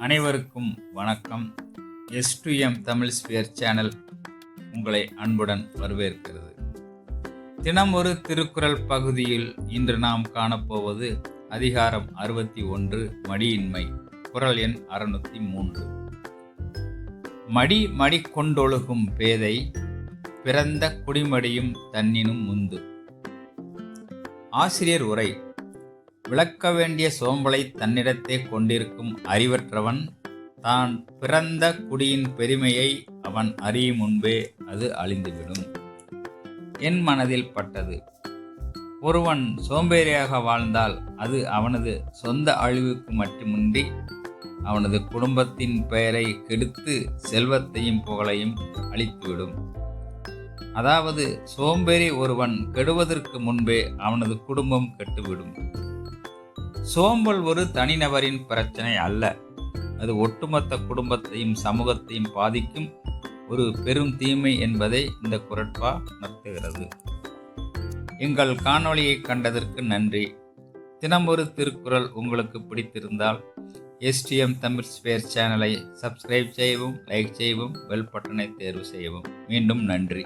அனைவருக்கும் வணக்கம். S2M Tamil sphere channel உங்களை அன்புடன் வரவேற்கிறது. தினம் ஒரு திருக்குறள் பகுதியில் இன்று நாம் காணப்போவது அதிகாரம் 61 மடியின்மை, குறள் எண் 603. மடி கொண்டொழுகும் பேதை பிறந்த குடிமடியும் தன்னினும் முந்து. ஆசிரியர் உரை. விளக்க வேண்டிய சோம்பலை தன்னிடத்தே கொண்டிருக்கும் அறிவற்றவன் தான் பிறந்த குடியின் பெருமையை அவன் அறியும் முன்பே அது அழிந்துவிடும். என் மனதில் பட்டது. ஒருவன் சோம்பேறியாக வாழ்ந்தால் அது அவனது சொந்த அழிவுக்கு மட்டுமின்றி அவனது குடும்பத்தின் பெயரை கெடுத்து செல்வத்தையும் புகழையும் அழித்துவிடும். அதாவது சோம்பேறி ஒருவன் கெடுவதற்கு முன்பே அவனது குடும்பம் கெட்டுவிடும். சோம்பல் ஒரு தனிநபரின் பிரச்சனை அல்ல, அது ஒட்டுமொத்த குடும்பத்தையும் சமூகத்தையும் பாதிக்கும் ஒரு பெரும் தீமை என்பதை இந்த குறட்பா உணர்த்துகிறது. எங்கள் காணொளியை கண்டதற்கு நன்றி. தினம் ஒரு திருக்குறள் உங்களுக்கு பிடித்திருந்தால் S2M தமிழ் ஸ்பியர் சேனலை சப்ஸ்கிரைப் செய்யவும், லைக் செய்யவும், பெல் பட்டனை தேர்வு செய்யவும். மீண்டும் நன்றி.